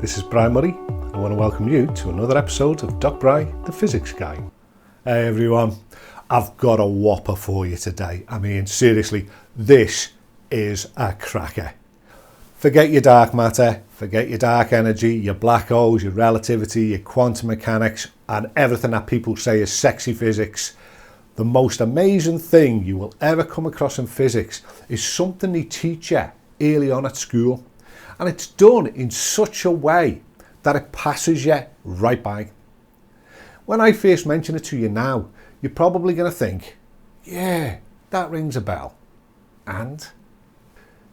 This is Brian Murray. I want to welcome you to another episode of Doc Bry, the Physics Guy. Hey everyone, I've got a whopper for you today. I mean, seriously, this is a cracker. Forget your dark matter, forget your dark energy, your black holes, your relativity, your quantum mechanics, and everything that people say is sexy physics. The most amazing thing you will ever come across in physics is something they teach you early on at school. And it's done in such a way that it passes you right by. When I first mention it to you now, you're probably going to think, yeah, that rings a bell. And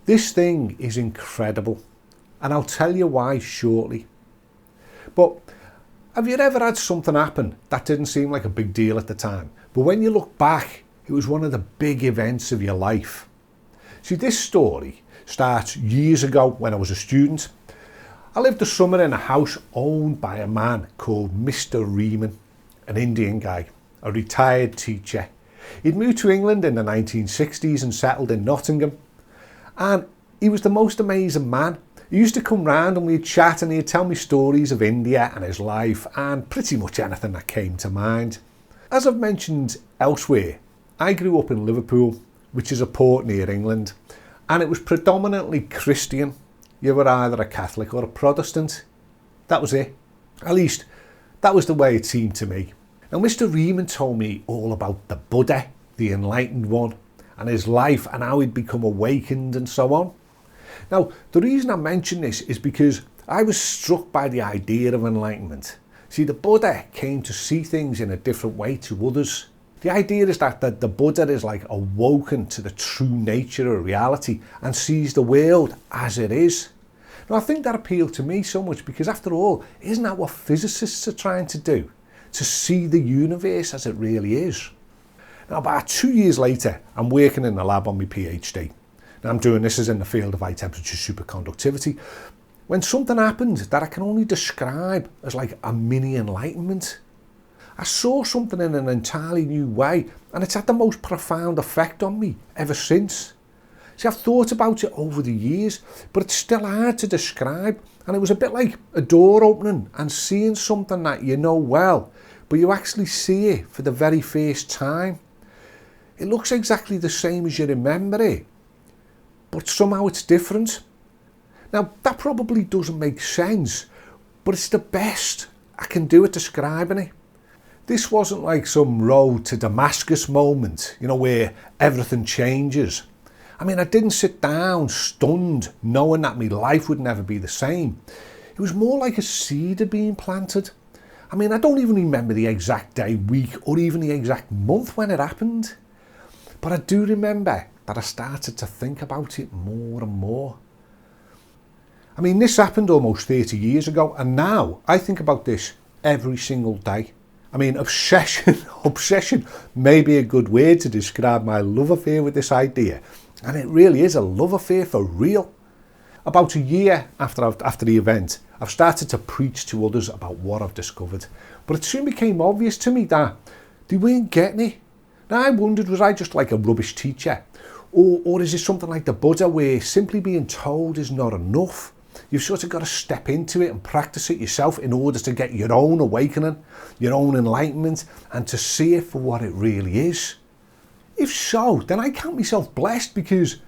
this thing is incredible, and I'll tell you why shortly. But have you ever had something happen that didn't seem like a big deal at the time, but when you look back, it was one of the big events of your life? See, this story starts years ago when I was a student. I lived a summer in a house owned by a man called Mr. Riemann, an Indian guy, a retired teacher. He'd moved to England in the 1960s and settled in Nottingham. And he was the most amazing man. He used to come round and we'd chat and he'd tell me stories of India and his life and pretty much anything that came to mind. As I've mentioned elsewhere, I grew up in Liverpool, which is a port near England, and it was predominantly Christian. You were either a Catholic or a Protestant. That was it. At least, that was the way it seemed to me. Now, Mr. Riemann told me all about the Buddha, the enlightened one, and his life and how he'd become awakened and so on. Now, the reason I mention this is because I was struck by the idea of enlightenment. See, the Buddha came to see things in a different way to others. The idea is that the Buddha is like awoken to the true nature of reality and sees the world as it is. Now, I think that appealed to me so much because, after all, isn't that what physicists are trying to do? To see the universe as it really is. Now, about 2 years later, I'm working in the lab on my PhD. Now, I'm doing this as in the field of high temperature superconductivity, when something happened that I can only describe as like a mini enlightenment. I saw something in an entirely new way, and it's had the most profound effect on me ever since. See, I've thought about it over the years, but it's still hard to describe, and it was a bit like a door opening and seeing something that you know well, but you actually see it for the very first time. It looks exactly the same as you remember it, but somehow it's different. Now, that probably doesn't make sense, but it's the best I can do at describing it. This wasn't like some road to Damascus moment, where everything changes. I mean, I didn't sit down stunned knowing that my life would never be the same. It was more like a seed had been planted. I mean, I don't even remember the exact day, week, or even the exact month when it happened. But I do remember that I started to think about it more and more. I mean, this happened almost 30 years ago, and now I think about this every single day. I mean, obsession may be a good word to describe my love affair with this idea. And it really is a love affair for real. About a year after the event, I've started to preach to others about what I've discovered. But it soon became obvious to me that they weren't getting it. Now, I wondered, was I just like a rubbish teacher? Or is it something like the Buddha, where simply being told is not enough? You've sort of got to step into it and practice it yourself in order to get your own awakening, your own enlightenment, and to see it for what it really is. If so, then I count myself blessed because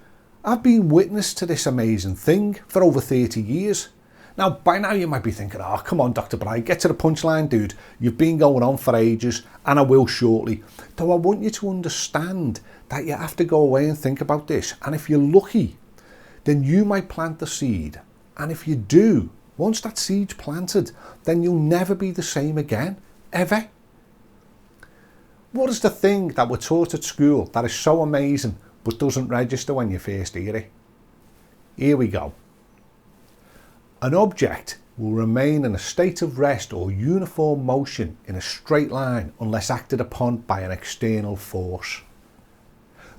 I've been witness to this amazing thing for over 30 years. Now, by now you might be thinking, oh, come on, Dr. Brian, get to the punchline, dude. You've been going on for ages, and I will shortly. Though I want you to understand that you have to go away and think about this. And if you're lucky, then you might plant the seed. And if you do, once that seed's planted, then you'll never be the same again, ever. What is the thing that we're taught at school that is so amazing but doesn't register when you first hear it? Here we go. An object will remain in a state of rest or uniform motion in a straight line unless acted upon by an external force.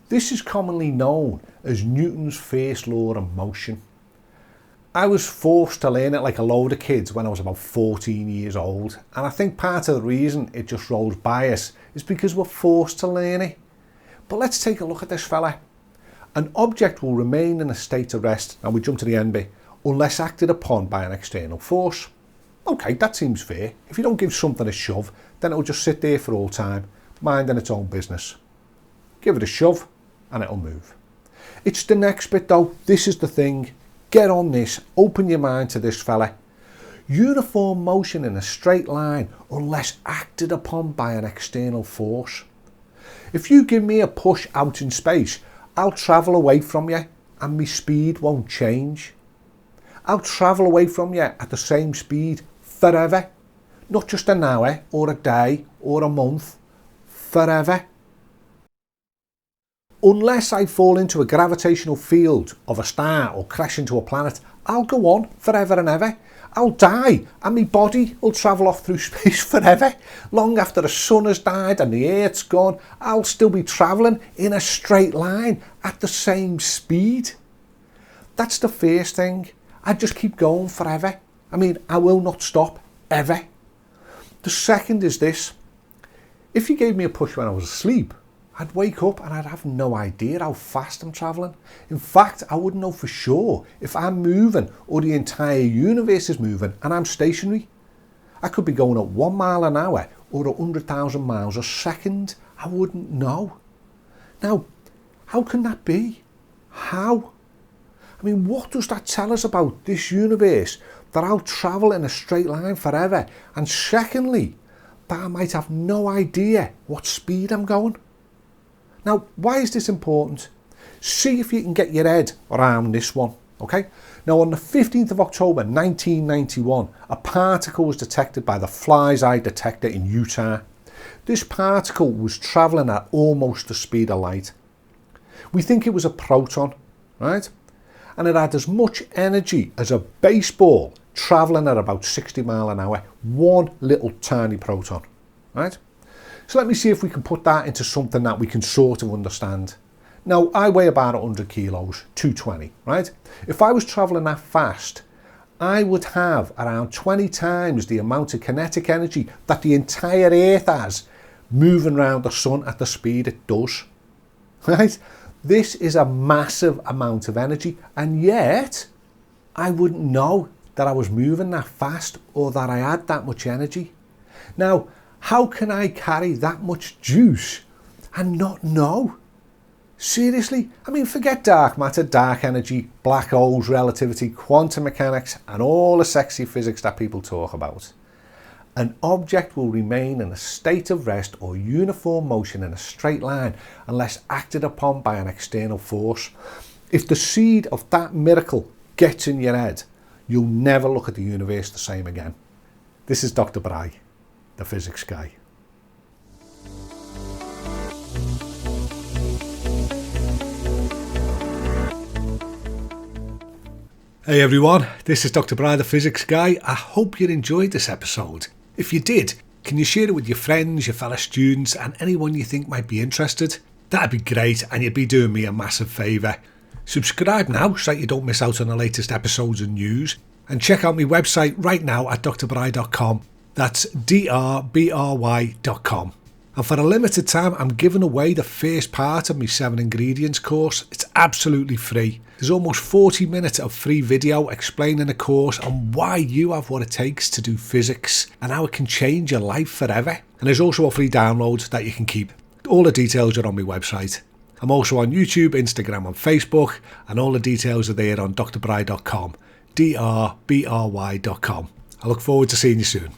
This is commonly known as Newton's first law of motion. I was forced to learn it like a load of kids when I was about 14 years old, and I think part of the reason it just rolls by us is because we're forced to learn it. But let's take a look at this fella. An object will remain in a state of rest, and we jump to the end bit, unless acted upon by an external force. Okay, that seems fair. If you don't give something a shove, then it'll just sit there for all time, minding its own business. Give it a shove and it'll move. It's the next bit though. This is the thing. Get on this. Open your mind to this, fella. Uniform motion in a straight line unless acted upon by an external force. If you give me a push out in space, I'll travel away from you and my speed won't change. I'll travel away from you at the same speed forever. Not just an hour or a day or a month. Forever. Unless I fall into a gravitational field of a star or crash into a planet, I'll go on forever and ever. I'll die and my body will travel off through space forever. Long after the sun has died and the earth's gone, I'll still be travelling in a straight line at the same speed. That's the first thing. I just keep going forever. I mean, I will not stop, ever. The second is this. If you gave me a push when I was asleep, I'd wake up and I'd have no idea how fast I'm travelling. In fact, I wouldn't know for sure if I'm moving or the entire universe is moving and I'm stationary. I could be going at 1 mile an hour or 100,000 miles a second. I wouldn't know. Now, how can that be? How? I mean, what does that tell us about this universe? That I'll travel in a straight line forever. And secondly, that I might have no idea what speed I'm going. Now, why is this important? See if you can get your head around this one, okay? Now, on the 15th of October 1991, a particle was detected by the Fly's Eye detector in Utah. This particle was travelling at almost the speed of light. We think it was a proton, right? And it had as much energy as a baseball travelling at about 60 miles an hour. One little tiny proton, right? So let me see if we can put that into something that we can sort of understand. Now, I weigh about 100 kilos, 220, right? If I was travelling that fast, I would have around 20 times the amount of kinetic energy that the entire Earth has moving around the sun at the speed it does, right? This is a massive amount of energy, and yet I wouldn't know that I was moving that fast or that I had that much energy. Now, how can I carry that much juice and not know? Seriously? I mean, forget dark matter, dark energy, black holes, relativity, quantum mechanics, and all the sexy physics that people talk about. An object will remain in a state of rest or uniform motion in a straight line unless acted upon by an external force. If the seed of that miracle gets in your head, you'll never look at the universe the same again. This is Dr. Bry, the physics guy. Hey everyone, this is Dr. Bry, the physics guy. I hope you enjoyed this episode. If you did, can you share it with your friends, your fellow students, and anyone you think might be interested? That'd be great, and you'd be doing me a massive favour. Subscribe now so that you don't miss out on the latest episodes and news, and check out my website right now at drbry.com. That's drbry.com. And for a limited time, I'm giving away the first part of my 7 ingredients course. It's absolutely free. There's almost 40 minutes of free video explaining the course and why you have what it takes to do physics and how it can change your life forever. And there's also a free download that you can keep. All the details are on my website. I'm also on YouTube, Instagram and Facebook, and all the details are there on drbry.com, drbry.com. I look forward to seeing you soon.